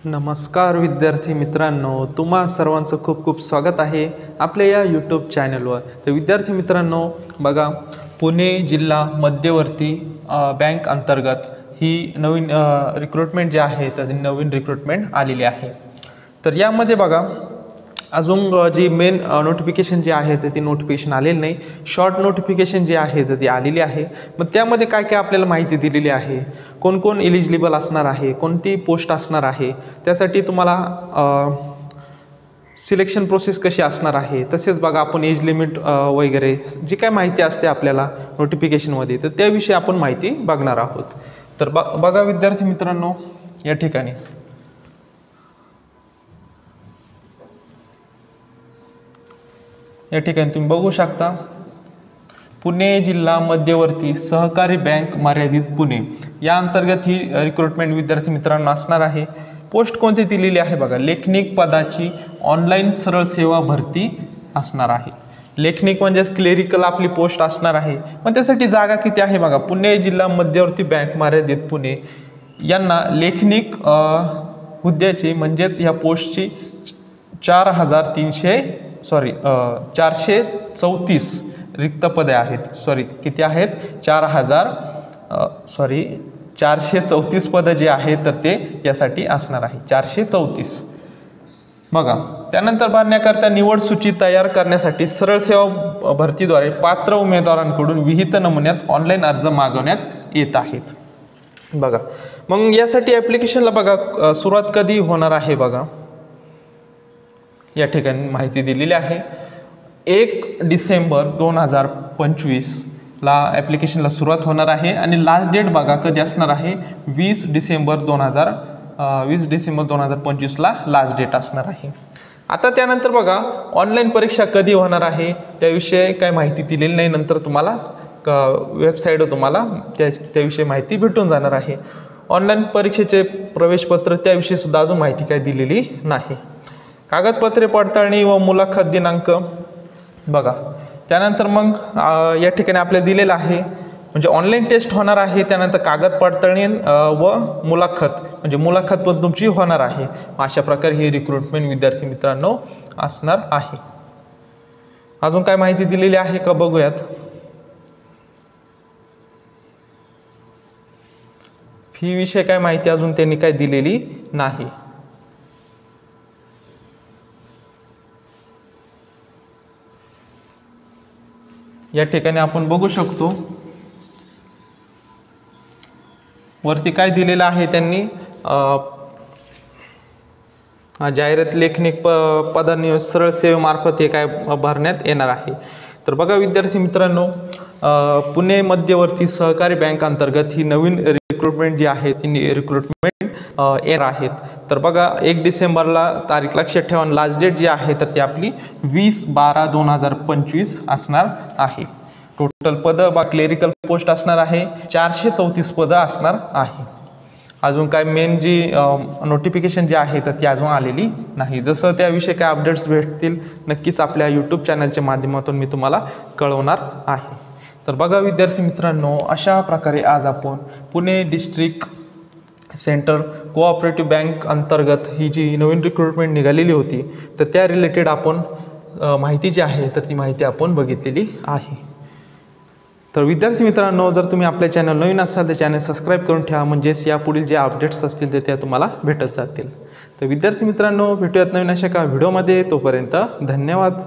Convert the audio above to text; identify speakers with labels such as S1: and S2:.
S1: नमस्कार विद्यार्थी मित्रांनो, तुम्हा सर्वांचं खूप खूप स्वागत आहे आपल्या या यूट्यूब चॅनलवर। तर विद्यार्थी मित्रांनो बघा, पुणे जिल्हा मध्यवर्ती बँक अंतर्गत ही नवीन रिक्रुटमेंट जे आहे तर नवीन रिक्रुटमेंट आलेली आहे। तर यामध्ये बघा अजून जी मेन नोटिफिकेशन जे आहे तर ती नोटिफिकेशन आलेली नाही, शॉर्ट नोटिफिकेशन जे आहे तर ती आलेली आहे। मग त्यामध्ये काय काय आपल्याला माहिती दिलेली आहे, कोण कोण एलिजिबल असणार आहे, कोणती पोस्ट असणार आहे, त्यासाठी तुम्हाला सिलेक्शन प्रोसेस कशी असणार आहे, तसेच बघा आपण एज लिमिट वगैरे जी काय माहिती असते आपल्याला नोटिफिकेशनमध्ये तर त्याविषयी आपण माहिती बघणार आहोत। तर बघा विद्यार्थी मित्रांनो, या ठिकाणी तुम्ही बघू शकता, पुणे जिल्हा मध्यवर्ती सहकारी बँक मर्यादित पुणे या अंतर्गत ही रिक्रुटमेंट विद्यार्थी मित्रांनो असणार आहे। पोस्ट कोणती दिलेली आहे बघा, लेखनिक पदाची ऑनलाईन सरळ सेवा भरती असणार आहे। लेखनिक म्हणजेच क्लेरिकल आपली पोस्ट असणार आहे। मग त्यासाठी जागा किती आहे बघा, पुणे जिल्हा मध्यवर्ती बँक मर्यादित पुणे यांना लेखनिक हुद्द्याची म्हणजेच या पोस्टची 434 रिक्त पदे आहेत। किती आहेत, 434 पदं जे आहेत तर ते यासाठी असणार आहे, 434। बघा त्यानंतर भरण्याकरता निवड सूची तयार करण्यासाठी सरळ सेवा भरतीद्वारे पात्र उमेदवारांकडून विहित नमुन्यात ऑनलाईन अर्ज मागवण्यात येत आहेत। बघा मग यासाठी ॲप्लिकेशनला बघा सुरुवात कधी होणार आहे बघा, या ठिकाणी माहिती दिलेली आहे। 1 डिसेंबर 2025 ला ॲप्लिकेशनला सुरुवात होणार आहे आणि लास्ट डेट बघा कधी असणार आहे, 20 डिसेंबर 2025 ला लास्ट डेट असणार आहे। आता त्यानंतर बघा ऑनलाईन परीक्षा कधी होणार आहे त्याविषयी काय माहिती दिलेली नाही, नंतर तुम्हाला वेबसाईटवर तुम्हाला त्याविषयी माहिती भेटून जाणार आहे। ऑनलाईन परीक्षेचे प्रवेशपत्र त्याविषयी सुद्धा अजून माहिती काय दिलेली नाही। कागदपत्रे पडताळणी व मुलाखत दिनांक बघा, त्यानंतर मग या ठिकाणी आपल्याला दिलेलं आहे, म्हणजे ऑनलाईन टेस्ट होणार आहे, त्यानंतर कागद पडताळणी व मुलाखत म्हणजे मुलाखत पण तुमची होणार आहे। अशा प्रकारे ही रिक्रुटमेंट विद्यार्थी मित्रांनो असणार आहे। अजून काय माहिती दिलेली आहे का बघूयात। फी विषय काय माहिती अजून त्यांनी काय दिलेली नाही। या ठिकाणी आपण बघू शकतो वरती काय दिलेलं आहे त्यांनी, जाहिरात लेखनिक पदांनी सरळ सेवेमार्फत हे काय भरण्यात येणार आहे। तर बघा विद्यार्थी मित्रांनो, पुणे मध्यवर्ती सहकारी बँक अंतर्गत ही नवीन रिक्रुटमेंट जी आहे ती रिक्रुटमेंट येणार आहेत। तर बघा 1 डिसेंबरला तारीख लक्षात ठेवा, लास्ट डेट जी आहे तर ती आपली 20/12/2025 असणार आहे। टोटल पदं बा क्लेरिकल पोस्ट असणार आहे, 434 पदं असणार आहे। अजून काय मेन जी नोटिफिकेशन जी आहे तर ती अजून आलेली नाही। जसं त्याविषयी काय अपडेट्स भेटतील नक्कीच आपल्या यूट्यूब चॅनलच्या माध्यमातून मी तुम्हाला कळवणार आहे। तर बघा विद्यार्थी मित्रांनो, अशा प्रकारे आज आपण Pune district centre cooperative bank अंतर्गत ही जी नवीन रिक्रुटमेंट निघालेली होती तर त्या रिलेटेड आपण माहिती जी आहे तर ती माहिती आपण बघितलेली आहे। तर विद्यार्थी मित्रांनो, जर तुम्ही आपल्या चॅनल नवीन असाल तर चॅनल सबस्क्राईब करून ठेवा, म्हणजेच यापुढील जे अपडेट्स असतील ते त्या तुम्हाला भेटत जातील। तर विद्यार्थी मित्रांनो, भेटूयात नवीन अशा एका व्हिडिओमध्ये, तोपर्यंत धन्यवाद।